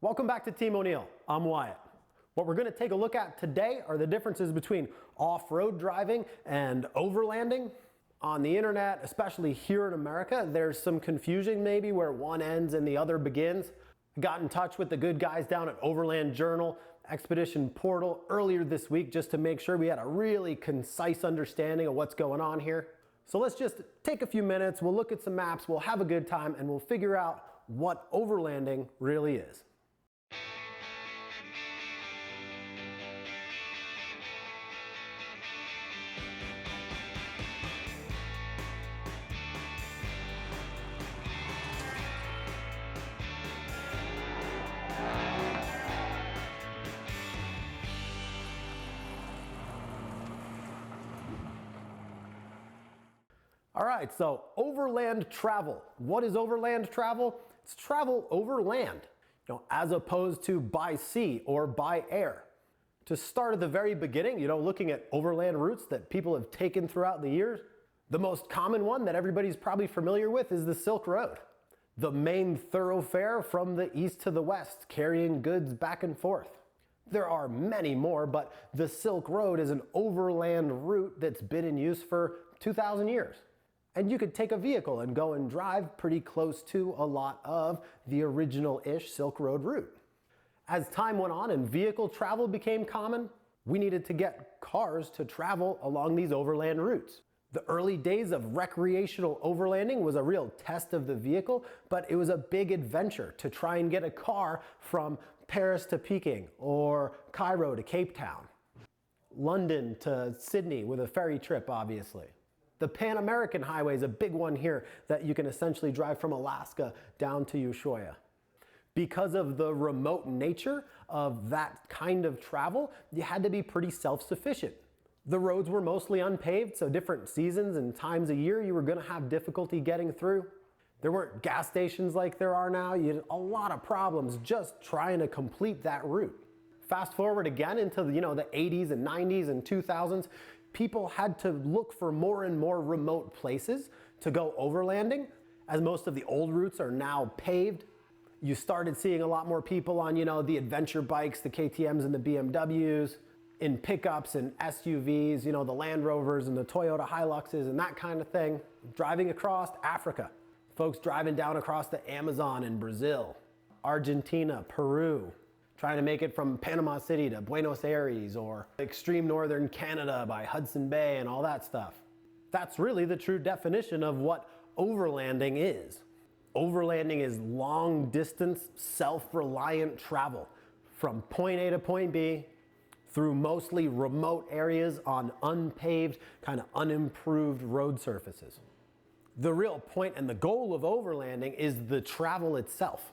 Welcome back to Team O'Neill. I'm Wyatt. What we're going to take a look at today are the differences between off-road driving and overlanding. On the internet, especially here in America, there's some confusion maybe where one ends and the other begins. I got in touch with the good guys down at Overland Journal, Expedition Portal earlier this week just to make sure we had a really concise understanding of what's going on here. So let's just take a few minutes, we'll look at some maps, we'll have a good time, and we'll figure out what overlanding really is. All right, so overland travel. What is overland travel? It's travel over land, as opposed to by sea or by air. To start at the very beginning, looking at overland routes that people have taken throughout the years, the most common one that everybody's probably familiar with is the Silk Road, the main thoroughfare from the east to the west, carrying goods back and forth. There are many more, but the Silk Road is an overland route that's been in use for 2,000 years. And you could take a vehicle and go and drive pretty close to a lot of the original-ish Silk Road route. As time went on and vehicle travel became common, we needed to get cars to travel along these overland routes. The early days of recreational overlanding was a real test of the vehicle, but it was a big adventure to try and get a car from Paris to Peking or Cairo to Cape Town. London to Sydney with a ferry trip, obviously. The Pan American Highway is a big one here that you can essentially drive from Alaska down to Ushuaia. Because of the remote nature of that kind of travel, you had to be pretty self-sufficient. The roads were mostly unpaved, so different seasons and times a year you were going to have difficulty getting through. There weren't gas stations like there are now. You had a lot of problems just trying to complete that route. Fast forward again into the 80s and 90s and 2000s, people had to look for more and more remote places to go overlanding. As most of the old routes are now paved, you started seeing a lot more people on, the adventure bikes, the KTMs and the BMWs, in pickups and SUVs, the Land Rovers and the Toyota Hiluxes and that kind of thing, driving across Africa. Folks driving down across the Amazon in Brazil, Argentina, Peru, trying to make it from Panama City to Buenos Aires or extreme northern Canada by Hudson Bay and all that stuff. That's really the true definition of what overlanding is. Overlanding is long distance, self-reliant travel from point A to point B through mostly remote areas on unpaved, kind of unimproved road surfaces. The real point and the goal of overlanding is the travel itself.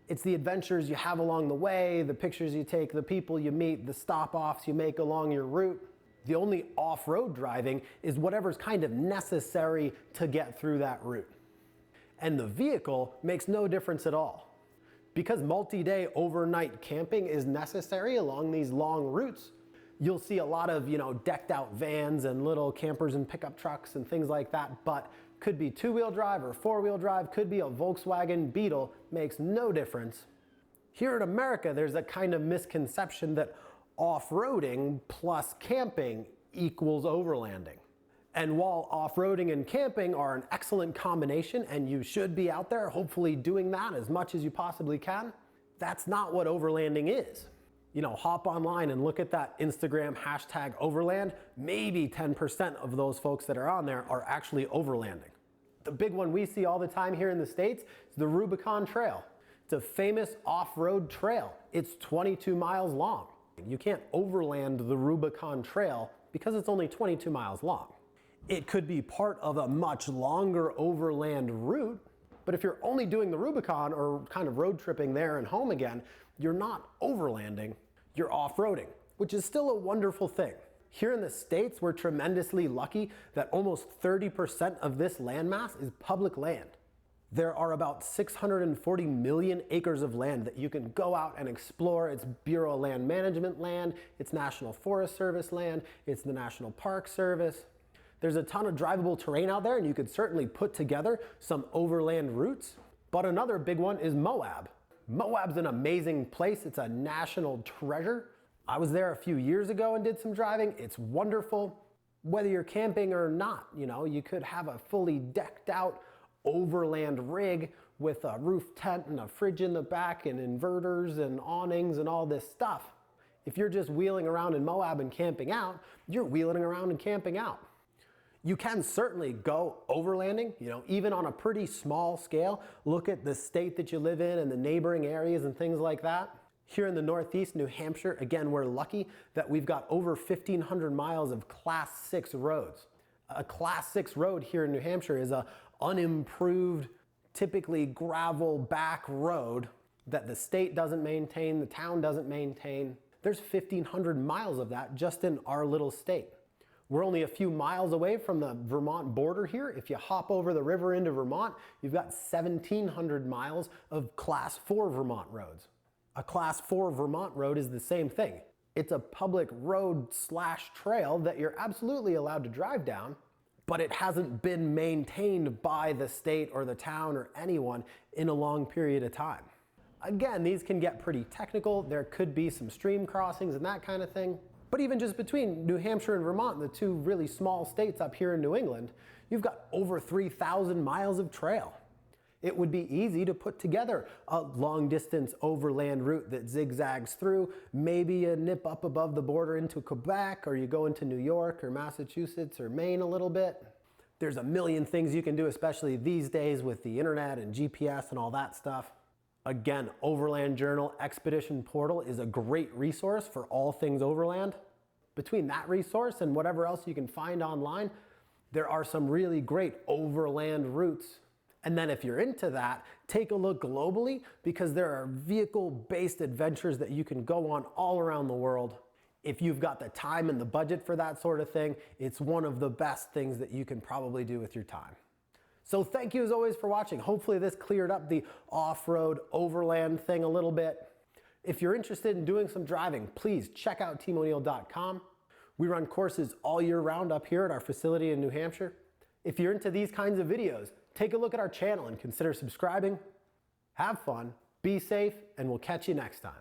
It's the adventures you have along the way, the pictures you take, the people you meet, the stop-offs you make along your route. The only off-road driving is whatever's kind of necessary to get through that route. And the vehicle makes no difference at all. Because multi-day overnight camping is necessary along these long routes, you'll see a lot of, decked out vans and little campers and pickup trucks and things like that, but could be two-wheel drive or four-wheel drive, could be a Volkswagen Beetle, makes no difference. Here in America, there's a kind of misconception that off-roading plus camping equals overlanding. And while off-roading and camping are an excellent combination, and you should be out there hopefully doing that as much as you possibly can, that's not what overlanding is. Hop online and look at that Instagram hashtag overland. Maybe 10% of those folks that are on there are actually overlanding. The big one we see all the time here in the States is the Rubicon Trail. It's a famous off-road trail. It's 22 miles long. You can't overland the Rubicon Trail because it's only 22 miles long. It could be part of a much longer overland route, but if you're only doing the Rubicon or kind of road tripping there and home again, you're not overlanding, you're off-roading, which is still a wonderful thing. Here in the States, we're tremendously lucky that almost 30% of this landmass is public land. There are about 640 million acres of land that you can go out and explore. It's Bureau of Land Management land, it's National Forest Service land, it's the National Park Service. There's a ton of drivable terrain out there, and you could certainly put together some overland routes. But another big one is Moab. Moab's an amazing place. It's a national treasure. I was there a few years ago and did some driving. It's wonderful. Whether you're camping or not, you could have a fully decked out overland rig with a roof tent and a fridge in the back and inverters and awnings and all this stuff. If you're just wheeling around in Moab and camping out, you're wheeling around and camping out. You can certainly go overlanding, even on a pretty small scale. Look at the state that you live in and the neighboring areas and things like that. Here in the Northeast, New Hampshire, again, we're lucky that we've got over 1,500 miles of Class 6 roads. A Class 6 road here in New Hampshire is a unimproved, typically gravel back road that the state doesn't maintain, the town doesn't maintain. There's 1,500 miles of that just in our little state. We're only a few miles away from the Vermont border here. If you hop over the river into Vermont, you've got 1,700 miles of Class 4 Vermont roads. A Class 4 Vermont road is the same thing. It's a public road / trail that you're absolutely allowed to drive down, but it hasn't been maintained by the state or the town or anyone in a long period of time. Again, these can get pretty technical. There could be some stream crossings and that kind of thing. But even just between New Hampshire and Vermont, the two really small states up here in New England, you've got over 3,000 miles of trail. It would be easy to put together a long distance overland route that zigzags through. Maybe you nip up above the border into Quebec, or you go into New York or Massachusetts or Maine a little bit. There's a million things you can do, especially these days with the internet and GPS and all that stuff. Again, Overland Journal Expedition Portal is a great resource for all things overland. Between that resource and whatever else you can find online, there are some really great overland routes. And then if you're into that, take a look globally, because there are vehicle-based adventures that you can go on all around the world. If you've got the time and the budget for that sort of thing, it's one of the best things that you can probably do with your time. So thank you as always for watching. Hopefully this cleared up the off-road overland thing a little bit. If you're interested in doing some driving, please check out teamoneil.com. We run courses all year round up here at our facility in New Hampshire. If you're into these kinds of videos, take a look at our channel and consider subscribing. Have fun, be safe, and we'll catch you next time.